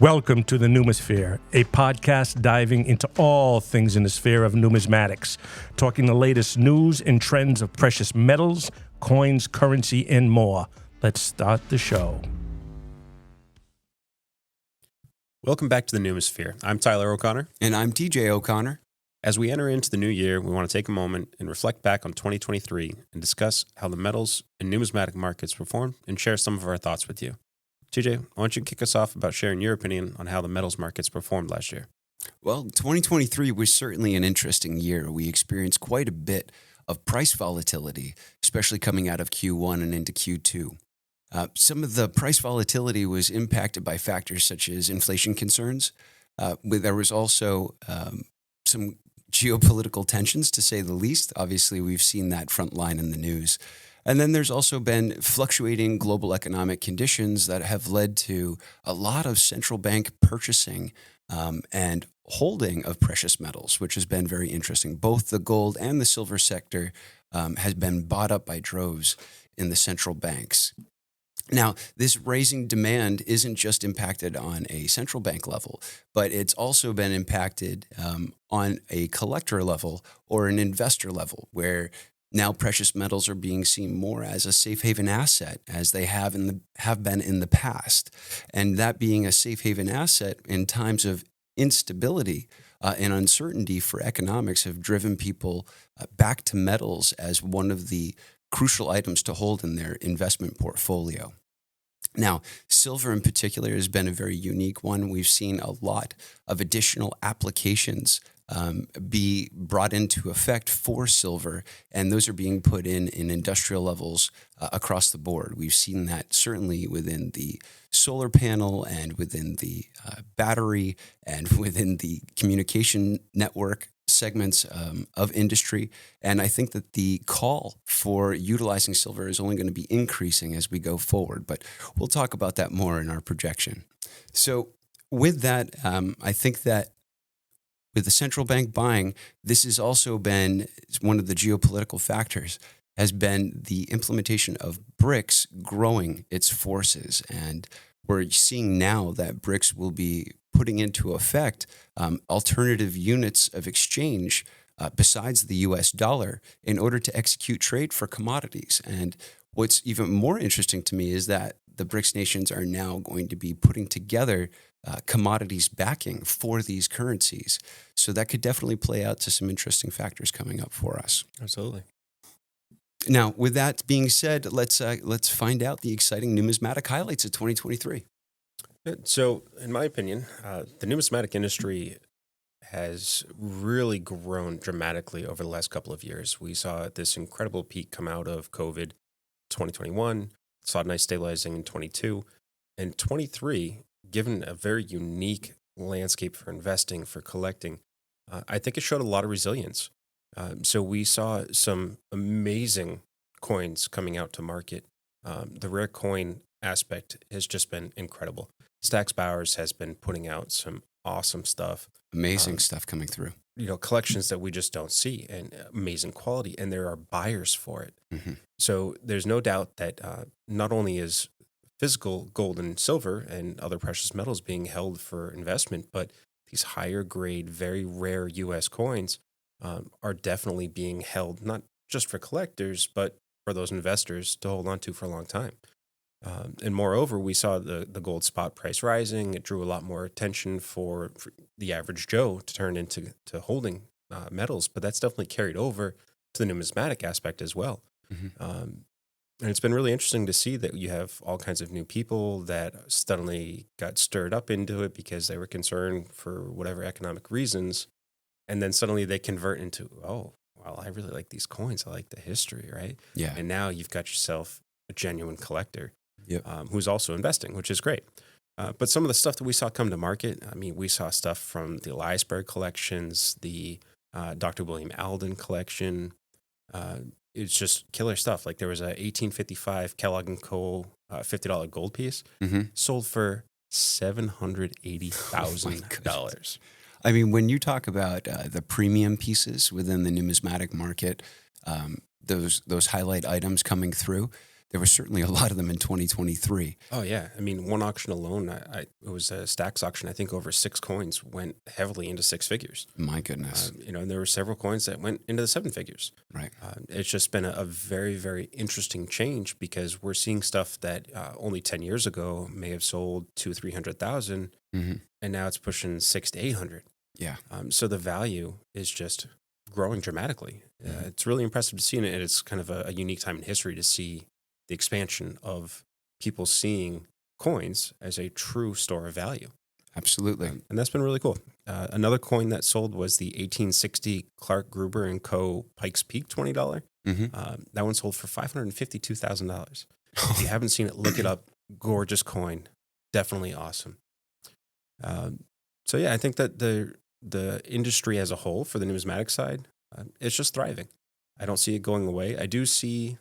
Welcome to the Numisphere, a podcast diving into all things in the sphere of numismatics, talking the latest news and trends of precious metals, coins, currency, and more. Let's start the show. Welcome back to the Numisphere. I'm Tyler O'Connor. And I'm TJ O'Connor. As we enter into the new year, we want to take a moment and reflect back on 2023 and discuss how the metals and numismatic markets performed and share some of our thoughts with you. TJ, why don't you kick us off about sharing your opinion on how the metals markets performed last year? Well, 2023 was certainly an interesting year. We experienced quite a bit of price volatility, especially coming out of Q1 and into Q2. Some of the price volatility was impacted by factors such as inflation concerns. There was also some geopolitical tensions, to say the least. Obviously, we've seen that front line in the news. And then there's also been fluctuating global economic conditions that have led to a lot of central bank purchasing and holding of precious metals, which has been very interesting. Both the gold and the silver sector has been bought up by droves in the central banks. Now, this raising demand isn't just impacted on a central bank level, but it's also been impacted on a collector level or an investor level, where now precious metals are being seen more as a safe haven asset, as they have been in the past. And that being a safe haven asset in times of instability and uncertainty for economics have driven people back to metals as one of the crucial items to hold in their investment portfolio. Now, silver in particular has been a very unique one. We've seen a lot of additional applications be brought into effect for silver, and those are being put in industrial levels across the board. We've seen that certainly within the solar panel and within the battery and within the communication network segments of industry. And I think that the call for utilizing silver is only going to be increasing as we go forward, but we'll talk about that more in our projection. So with that, I think that with the central bank buying, this has also been one of the geopolitical factors, has been the implementation of BRICS growing its forces. And we're seeing now that BRICS will be putting into effect alternative units of exchange besides the US dollar in order to execute trade for commodities. And what's even more interesting to me is that the BRICS nations are now going to be putting together commodities backing for these currencies. So that could definitely play out to some interesting factors coming up for us. Absolutely. Now, with that being said, let's find out the exciting numismatic highlights of 2023. So, in my opinion, the numismatic industry has really grown dramatically over the last couple of years. We saw this incredible peak come out of COVID 2021, saw a nice stabilizing in 22, and 23, given a very unique landscape for investing, for collecting, I think it showed a lot of resilience. So we saw some amazing coins coming out to market. The rare coin aspect has just been incredible. Stax Bowers has been putting out some awesome stuff. Amazing stuff coming through. Collections that we just don't see, and amazing quality, and there are buyers for it. Mm-hmm. So there's no doubt that not only is physical gold and silver and other precious metals being held for investment, but these higher grade, very rare U.S. coins are definitely being held, not just for collectors, but for those investors to hold on to for a long time. And moreover, we saw the gold spot price rising. It drew a lot more attention for the average Joe to turn into holding metals, but that's definitely carried over to the numismatic aspect as well. Mm-hmm. And it's been really interesting to see that you have all kinds of new people that suddenly got stirred up into it because they were concerned for whatever economic reasons. And then suddenly they convert into, oh, well, I really like these coins. I like the history, right? Yeah. And now you've got yourself a genuine collector. Yep. Who's also investing, which is great. But some of the stuff that we saw come to market, I mean, we saw stuff from the Eliasberg collections, the Dr. William Alden collection. It's just killer stuff. Like there was a 1855 Kellogg & Co. $50 gold piece sold for $780,000. I mean, when you talk about the premium pieces within the numismatic market, those highlight items coming through, there was certainly a lot of them in 2023. Oh yeah, I mean, one auction alone, it was a stacks auction. I think over 6 coins went heavily into 6 figures. My goodness. And there were several coins that went into the 7 figures. Right. It's just been a very, very interesting change because we're seeing stuff that only 10 years ago may have sold 200,000-300,000, and now it's pushing 600 to 800. Yeah. So the value is just growing dramatically. It's really impressive to see, and it's kind of a unique time in history to see the expansion of people seeing coins as a true store of value. Absolutely. And that's been really cool. Another coin that sold was the 1860 Clark Gruber and Co. Pikes Peak $20. That one sold for $552,000. If you haven't seen it, look it up. Gorgeous coin. Definitely awesome. So yeah, I think that the industry as a whole for the numismatic side, it's just thriving. I don't see it going away. I do see,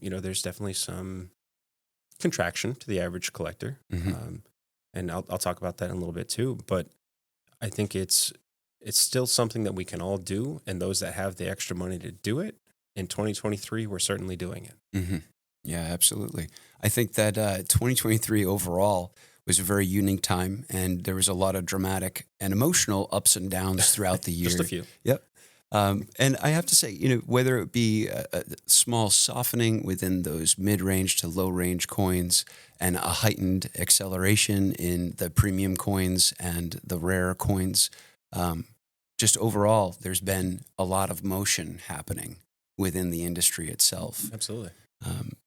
there's definitely some contraction to the average collector. And I'll talk about that in a little bit too. But I think it's still something that we can all do. And those that have the extra money to do it, in 2023, we're certainly doing it. Yeah, absolutely. I think that 2023 overall was a very unique time, and there was a lot of dramatic and emotional ups and downs throughout the year. Just a few. Yep. And I have to say, whether it be a small softening within those mid-range to low-range coins and a heightened acceleration in the premium coins and the rare coins, just overall, there's been a lot of motion happening within the industry itself. Absolutely.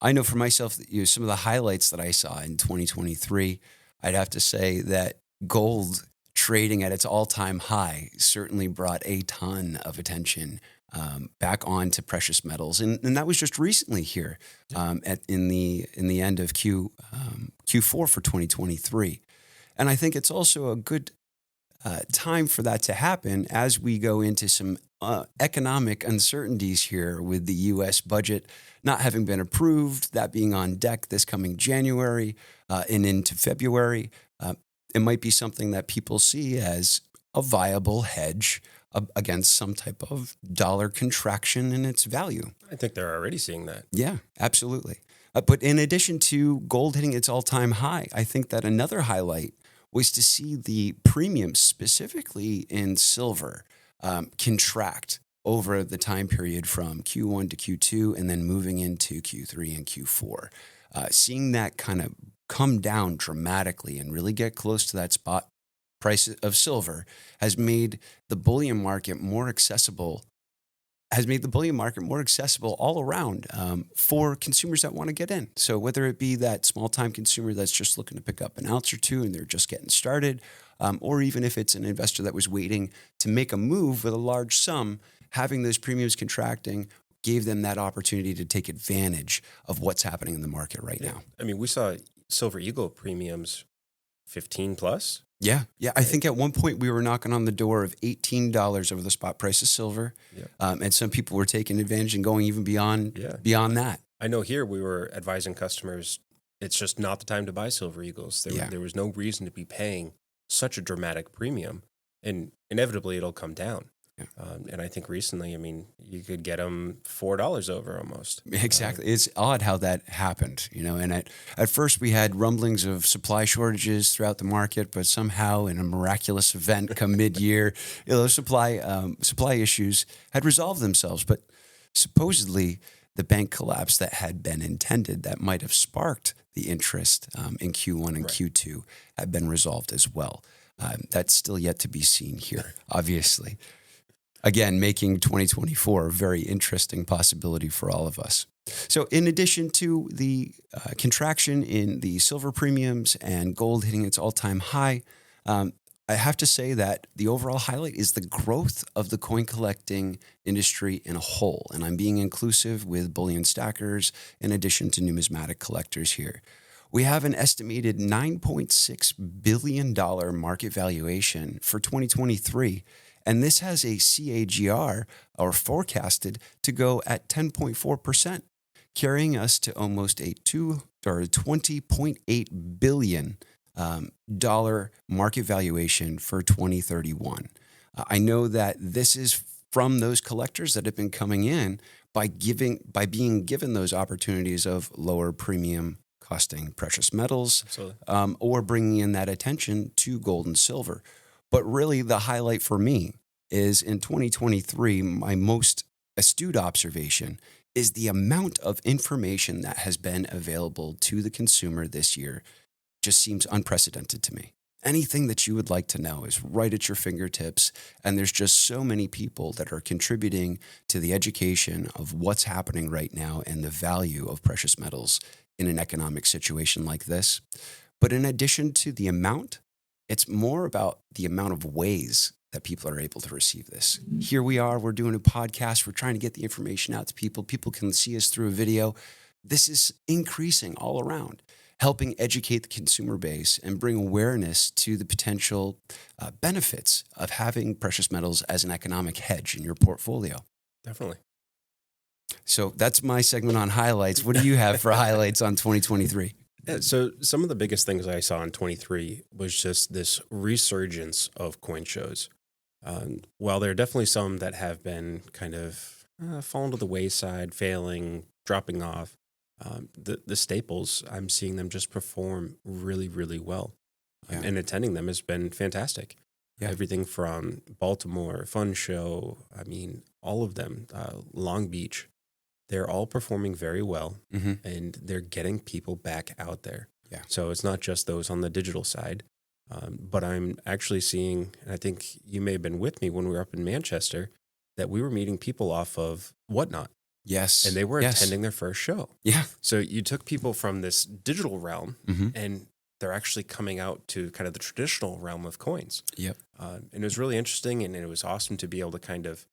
I know for myself, some of the highlights that I saw in 2023, I'd have to say that gold trading at its all-time high certainly brought a ton of attention back onto precious metals, and that was just recently here in the end of Q4 for 2023. And I think it's also a good time for that to happen as we go into some economic uncertainties here with the U.S. budget not having been approved, that being on deck this coming January and into February. It might be something that people see as a viable hedge against some type of dollar contraction in its value. I think they're already seeing that. Yeah, absolutely. But in addition to gold hitting its all-time high, I think that another highlight was to see the premiums, specifically in silver, contract over the time period from Q1 to Q2 and then moving into Q3 and Q4. Seeing that kind of come down dramatically and really get close to that spot price of silver has made the bullion market more accessible all around for consumers that want to get in. So whether it be that small-time consumer that's just looking to pick up an ounce or two and they're just getting started, or even if it's an investor that was waiting to make a move with a large sum, having those premiums contracting gave them that opportunity to take advantage of what's happening in the market right now. I mean, we saw Silver Eagle premiums 15 plus. Yeah. I think at one point we were knocking on the door of $18 over the spot price of silver. And some people were taking advantage and going even beyond that. I know here we were advising customers, it's just not the time to buy Silver Eagles. There was no reason to be paying such a dramatic premium, and inevitably it'll come down. Yeah. And I think recently, I mean, you could get them $4 over almost. Exactly. It's odd how that happened, and at first we had rumblings of supply shortages throughout the market, but somehow in a miraculous event come mid-year, those supply issues had resolved themselves. But supposedly the bank collapse that had been intended that might have sparked the interest in Q1 and Q2 had been resolved as well. That's still yet to be seen here, obviously. Again, making 2024 a very interesting possibility for all of us. So in addition to the contraction in the silver premiums and gold hitting its all-time high, I have to say that the overall highlight is the growth of the coin collecting industry in a whole. And I'm being inclusive with bullion stackers in addition to numismatic collectors here. We have an estimated $9.6 billion market valuation for 2023. And this has a CAGR, or forecasted, to go at 10.4%, carrying us to almost a $20.8 billion market valuation for 2031. I know that this is from those collectors that have been coming in, by being given those opportunities of lower premium costing precious metals, or bringing in that attention to gold and silver. But really, the highlight for me is in 2023, my most astute observation is the amount of information that has been available to the consumer this year just seems unprecedented to me. Anything that you would like to know is right at your fingertips. And there's just so many people that are contributing to the education of what's happening right now and the value of precious metals in an economic situation like this. But in addition to the amount, it's more about the amount of ways that people are able to receive this. Here we are, we're doing a podcast. We're trying to get the information out to people. People can see us through a video. This is increasing all around, helping educate the consumer base and bring awareness to the potential benefits of having precious metals as an economic hedge in your portfolio. Definitely. So that's my segment on highlights. What do you have for highlights on 2023? Yeah, so some of the biggest things I saw in 23 was just this resurgence of coin shows. While there are definitely some that have been kind of fallen to the wayside, failing, dropping off, the staples, I'm seeing them just perform really, really well. Yeah. And attending them has been fantastic. Yeah. Everything from Baltimore, Fun Show, all of them, Long Beach, they're all performing very well, and they're getting people back out there. Yeah. So it's not just those on the digital side, but I'm actually seeing, and I think you may have been with me when we were up in Manchester, that we were meeting people off of Whatnot. Yes. And they were attending their first show. Yeah. So you took people from this digital realm and they're actually coming out to kind of the traditional realm of coins. Yep. And it was really interesting, and it was awesome to be able to kind of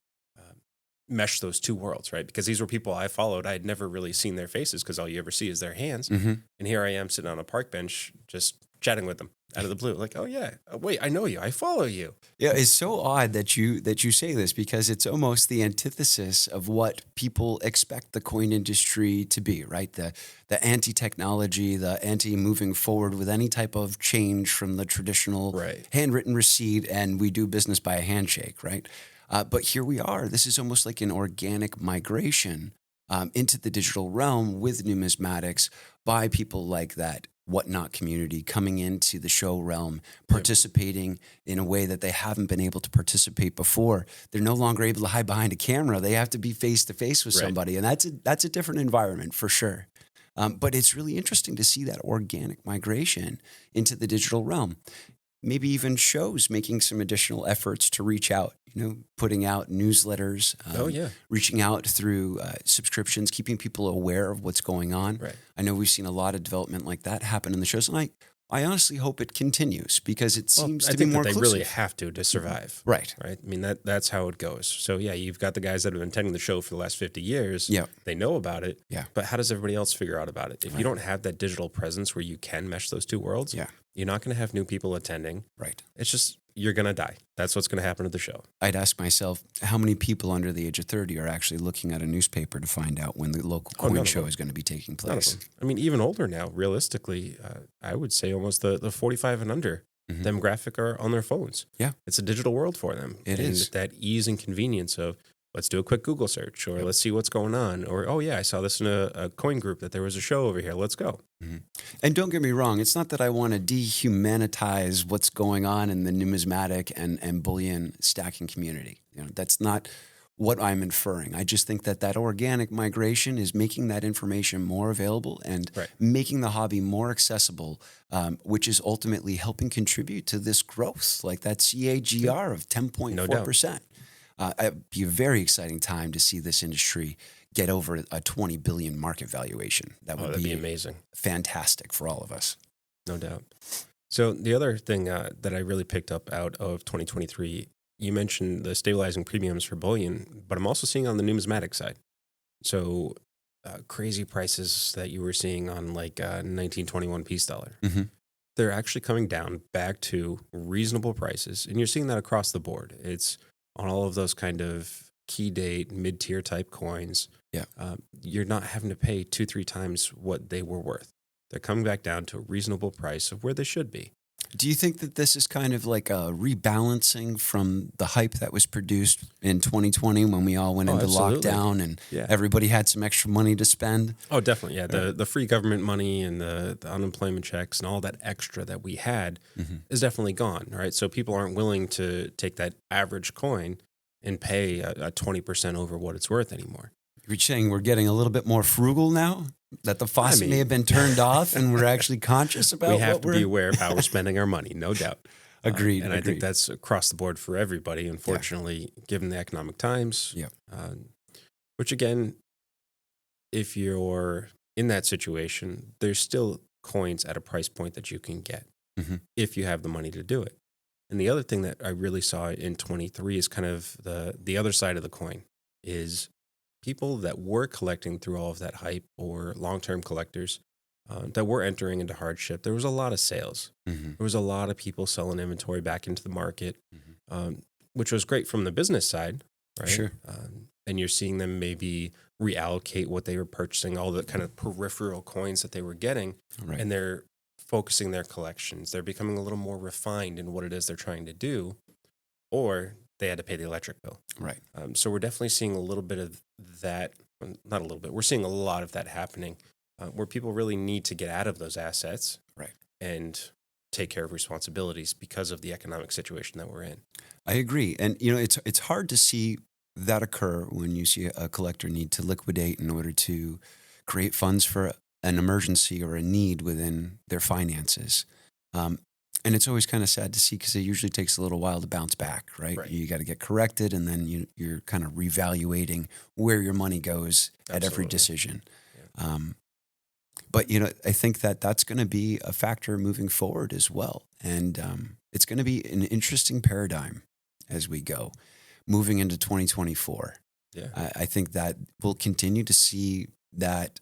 mesh those two worlds, right? Because these were people I followed. I had never really seen their faces because all you ever see is their hands. And here I am sitting on a park bench just chatting with them out of the blue. Like, oh yeah, wait, I know you. I follow you. Yeah, it's so odd that you say this, because it's almost the antithesis of what people expect the coin industry to be, right? The anti-technology, the anti-moving forward with any type of change from the traditional handwritten receipt, and we do business by a handshake, right? But here we are. This is almost like an organic migration into the digital realm with numismatics by people like that Whatnot community coming into the show realm, participating in a way that they haven't been able to participate before. They're no longer able to hide behind a camera. They have to be face to face with somebody, and that's a different environment for sure. But it's really interesting to see that organic migration into the digital realm. Maybe even shows making some additional efforts to reach out, putting out newsletters, reaching out through subscriptions, keeping people aware of what's going on. Right. I know we've seen a lot of development like that happen in the shows, and I honestly hope it continues, because it seems to be more that they inclusive. really have to survive. Right. Right. That's how it goes. So yeah, you've got the guys that have been attending the show for the last 50 years. Yeah. They know about it. Yeah. But how does everybody else figure out about it? If you don't have that digital presence where you can mesh those two worlds, you're not going to have new people attending. Right. It's just, you're going to die. That's what's going to happen at the show. I'd ask myself, how many people under the age of 30 are actually looking at a newspaper to find out when the local coin show is going to be taking place? Even older now, realistically, I would say almost the 45 and under demographic are on their phones. Yeah. It's a digital world for them. It is. That ease and convenience of, let's do a quick Google search, or let's see what's going on. Or, oh yeah, I saw this in a coin group that there was a show over here. Let's go. And don't get me wrong, it's not that I want to dehumanitize what's going on in the numismatic and bullion stacking community. That's not what I'm inferring. I just think that organic migration is making that information more available and making the hobby more accessible, which is ultimately helping contribute to this growth, like that CAGR of 10.4%. It'd be a very exciting time to see this industry get over a 20 billion market valuation. That'd be amazing. Fantastic for all of us. No doubt. So the other thing that I really picked up out of 2023, you mentioned the stabilizing premiums for bullion, but I'm also seeing on the numismatic side. So crazy prices that you were seeing on like 1921 peace dollar. They're actually coming down back to reasonable prices. And you're seeing that across the board. It's on all of those kind of key date, mid-tier type coins. Yeah. You're not having to pay 2-3 times what they were worth. They're coming back down to a reasonable price of where they should be. Do you think that this is kind of like a rebalancing from the hype that was produced in 2020 when we all went into absolutely. lockdown and Yeah. everybody had some extra money to spend? Oh, definitely. Yeah. The free government money and the unemployment checks and all that extra that we had is definitely gone, right? So people aren't willing to take that average coin and pay a 20% over what it's worth anymore. You're saying we're getting a little bit more frugal now? That the faucet may mean- have been turned off and we're actually conscious about We have what to be aware of how we're spending our money, no doubt. Agreed. And I think that's across the board for everybody, unfortunately, given the economic times. Yeah. Which, again, if you're in that situation, there's still coins at a price point that you can get if you have the money to do it. And the other thing that I really saw in 23 is kind of the other side of the coin is people that were collecting through all of that hype or long-term collectors that were entering into hardship. There was a lot of sales. There was a lot of people selling inventory back into the market, which was great from the business side, right? Sure. And you're seeing them maybe reallocate what they were purchasing, all the kind of peripheral coins that they were getting, Right. and they're focusing their collections. They're becoming a little more refined in what it is they're trying to do, or they had to pay the electric bill. Right. So we're definitely seeing a little bit of that, not a little bit, we're seeing a lot of that happening where people really need to get out of those assets Right. and take care of responsibilities because of the economic situation that we're in. I agree. And, it's hard to see that occur when you see a collector need to liquidate in order to create funds for an emergency or a need within their finances. And it's always kind of sad to see because it usually takes a little while to bounce back, right? You got to get corrected, and then you're kind of reevaluating where your money goes at every decision. Yeah. But, I think that's going to be a factor moving forward as well. And it's going to be an interesting paradigm as we go, moving into 2024. Yeah. I think that we'll continue to see that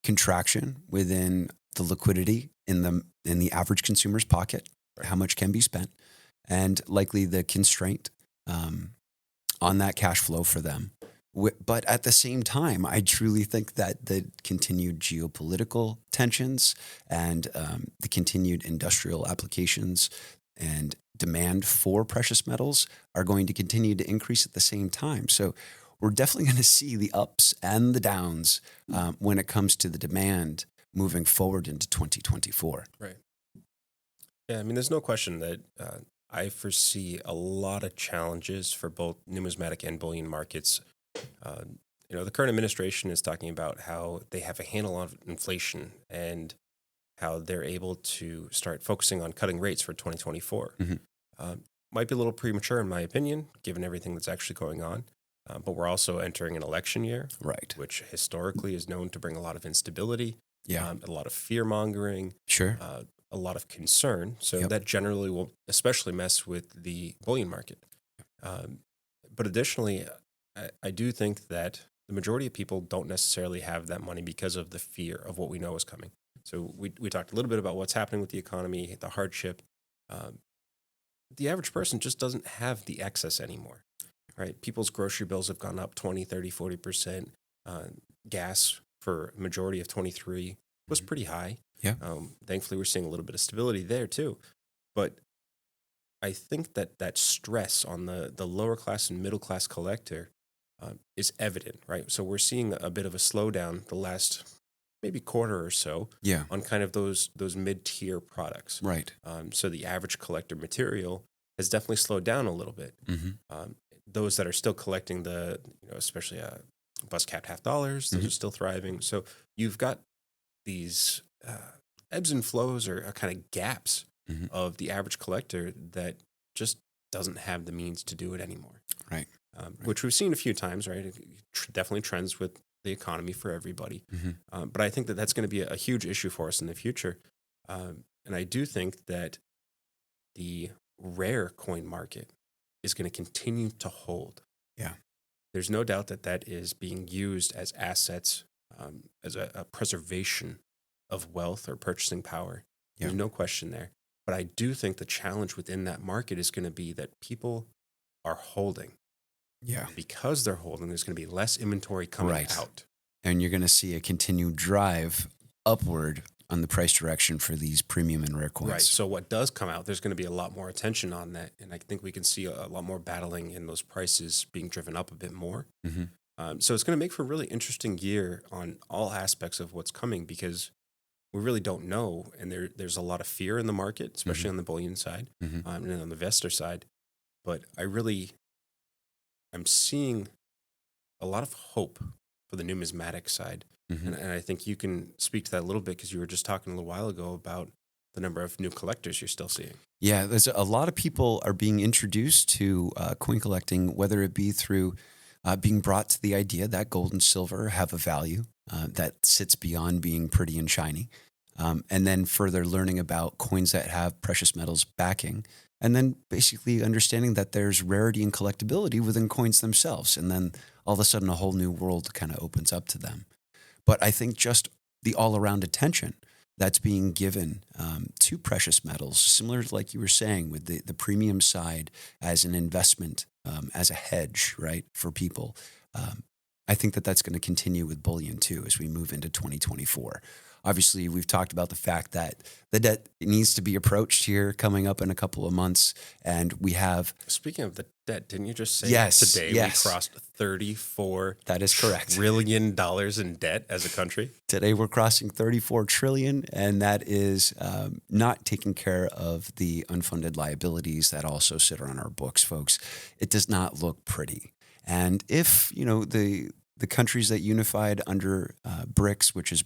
contraction within the liquidity in the average consumer's pocket, how much can be spent, and likely the constraint on that cash flow for them. But at the same time, I truly think that the continued geopolitical tensions and the continued industrial applications and demand for precious metals are going to continue to increase at the same time. So we're definitely going to see the ups and the downs when it comes to the demand moving forward into 2024. Right. Yeah, I mean, there's no question that I foresee a lot of challenges for both numismatic and bullion markets. The current administration is talking about how they have a handle on inflation and how they're able to start focusing on cutting rates for 2024. Might be a little premature, in my opinion, given everything that's actually going on. But we're also entering an election year, Right. which historically is known to bring a lot of instability, Yeah. a lot of fear-mongering, Sure. a lot of concern. So Yep. that generally will especially mess with the bullion market. But additionally, I do think that the majority of people don't necessarily have that money because of the fear of what we know is coming. So we talked a little bit about what's happening with the economy, the hardship. The average person just doesn't have the excess anymore, right? People's grocery bills have gone up 20, 30, 40%. Gas for a majority of 23 was pretty high. Yeah. Thankfully, we're seeing a little bit of stability there too. But I think that stress on the lower class and middle class collector is evident, right? So we're seeing a bit of a slowdown the last maybe quarter or so Yeah. on kind of those mid-tier products. Right. So the average collector material has definitely slowed down a little bit. Those that are still collecting especially bus capped $50, those are still thriving. So you've got these ebbs and flows or kind of gaps of the average collector that just doesn't have the means to do it anymore. Right. Which we've seen a few times, right? It definitely trends with the economy for everybody. But I think that that's going to be a huge issue for us in the future. And I do think that the rare coin market is going to continue to hold. Yeah. There's no doubt that is being used as assets, as a preservation of wealth or purchasing power. Yeah. There's no question there. But I do think the challenge within that market is going to be that people are holding. Yeah. Because they're holding, there's going to be less inventory coming out. And you're going to see a continued drive upward on the price direction for these premium and rare coins. Right. So what does come out, there's going to be a lot more attention on that. And I think we can see a lot more battling in those prices being driven up a bit more. So it's going to make for a really interesting year on all aspects of what's coming because we really don't know. And there's a lot of fear in the market, especially on the bullion side and on the investor side. But I'm seeing a lot of hope for the numismatic side. And I think you can speak to that a little bit because you were just talking a little while ago about the number of new collectors you're still seeing. Yeah, there's a lot of people are being introduced to coin collecting, whether it be through being brought to the idea that gold and silver have a value that sits beyond being pretty and shiny. And then further learning about coins that have precious metals backing. And then basically understanding that there's rarity and collectability within coins themselves. And then all of a sudden a whole new world kind of opens up to them. But I think just the all-around attention that's being given to precious metals, similar to like you were saying with the premium side as an investment, as a hedge, right, for people. I think that that's going to continue with bullion too as we move into 2024. Obviously, we've talked about the fact that the debt needs to be approached here coming up in a couple of months. And we have... Speaking of the debt, didn't you just say today we crossed $34 that is correct. trillion in debt as a country? Today we're crossing 34 trillion, and that is not taking care of the unfunded liabilities that also sit on our books, folks. It does not look pretty. And if, the countries that unified under BRICS, which is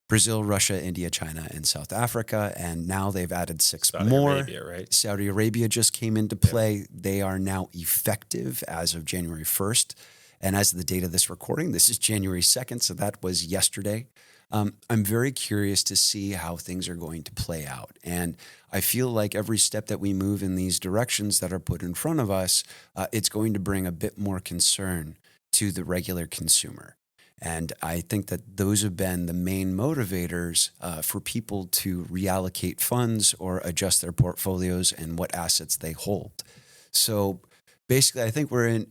Brazil, Russia, India, China, and South Africa. And now they've added six more. Saudi Arabia, right? Saudi Arabia just came into play. Yeah. They are now effective as of January 1st. And as of the date of this recording, this is January 2nd, so that was yesterday. I'm very curious to see how things are going to play out. And I feel like every step that we move in these directions that are put in front of us, it's going to bring a bit more concern to the regular consumer. And I think that those have been the main motivators for people to reallocate funds or adjust their portfolios and what assets they hold. So basically, I think we're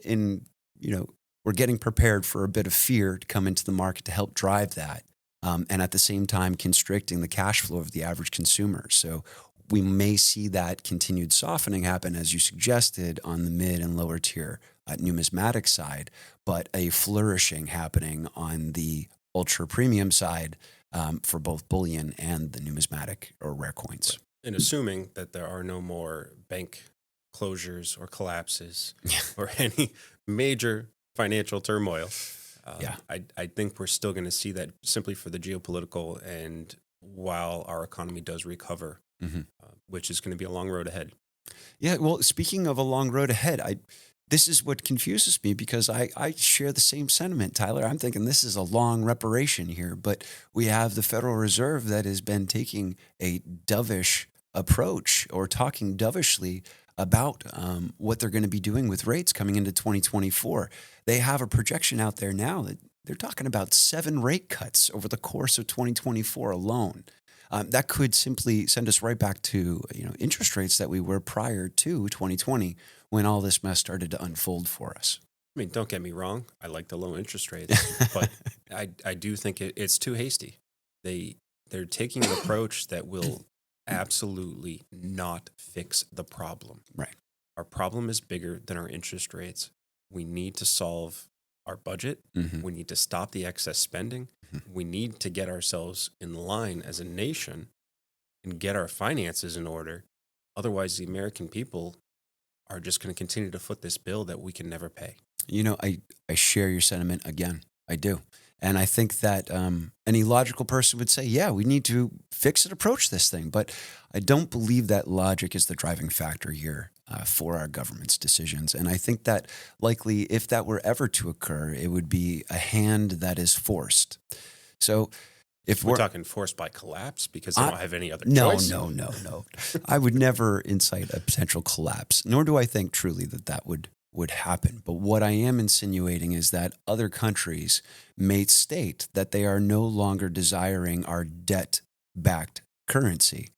we're getting prepared for a bit of fear to come into the market to help drive that. And at the same time, constricting the cash flow of the average consumer. So we may see that continued softening happen, as you suggested, on the mid and lower tier numismatic side, but a flourishing happening on the ultra premium side for both bullion and the numismatic or rare coins. And assuming that there are no more bank closures or collapses or any major financial turmoil, I think we're still going to see that simply for the geopolitical and while our economy does recover, which is going to be a long road ahead. Yeah, well, speaking of a long road ahead, this is what confuses me because I share the same sentiment, Tyler. I'm thinking this is a long reparation here, but we have the Federal Reserve that has been taking a dovish approach or talking dovishly about what they're going to be doing with rates coming into 2024. They have a projection out there now that they're talking about 7 rate cuts over the course of 2024 alone. That could simply send us right back to interest rates that we were prior to 2020 when all this mess started to unfold for us. I mean, don't get me wrong. I like the low interest rates, but I do think it's too hasty. They're taking an approach that will absolutely not fix the problem. Right. Our problem is bigger than our interest rates. We need to solve our budget. We need to stop the excess spending. We need to get ourselves in line as a nation and get our finances in order. Otherwise, the American people are just going to continue to foot this bill that we can never pay. I share your sentiment again. I do. And I think that any logical person would say, yeah, we need to fix and approach this thing. But I don't believe that logic is the driving factor here for our government's decisions. And I think that likely if that were ever to occur, it would be a hand that is forced. So if we're talking forced by collapse because they don't have any other choice. No. I would never incite a potential collapse, nor do I think truly that would happen. But what I am insinuating is that other countries may state that they are no longer desiring our debt-backed currency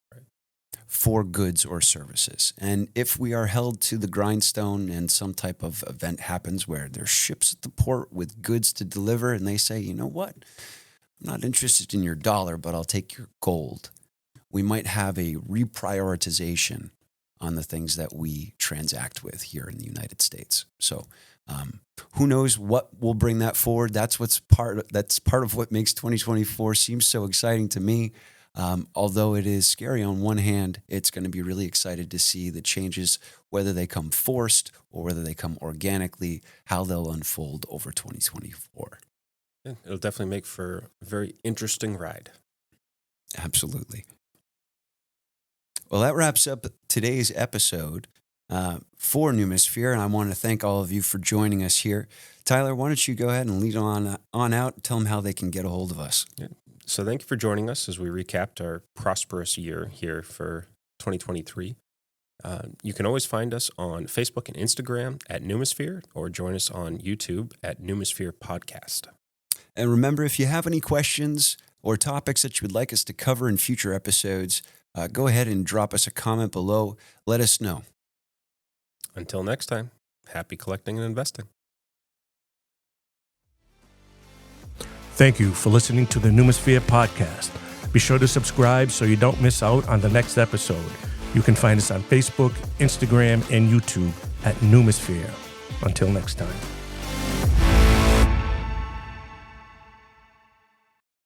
for goods or services. And if we are held to the grindstone and some type of event happens where there's ships at the port with goods to deliver and they say, you know what, I'm not interested in your dollar, but I'll take your gold. We might have a reprioritization on the things that we transact with here in the United States. So who knows what will bring that forward? That's part of what makes 2024 seem so exciting to me. Although it is scary on one hand, it's going to be really excited to see the changes, whether they come forced or whether they come organically, how they'll unfold over 2024. Yeah, it'll definitely make for a very interesting ride. Absolutely. Well, that wraps up today's episode for Numisphere, and I want to thank all of you for joining us here. Tyler, why don't you go ahead and lead on out, tell them how they can get a hold of us. Yeah. So thank you for joining us as we recapped our prosperous year here for 2023. You can always find us on Facebook and Instagram at Numisphere, or join us on YouTube at Numisphere Podcast. And remember, if you have any questions or topics that you would like us to cover in future episodes, go ahead and drop us a comment below. Let us know. Until next time, happy collecting and investing. Thank you for listening to the Numisphere podcast. Be sure to subscribe so you don't miss out on the next episode. You can find us on Facebook, Instagram, and YouTube at Numisphere. Until next time.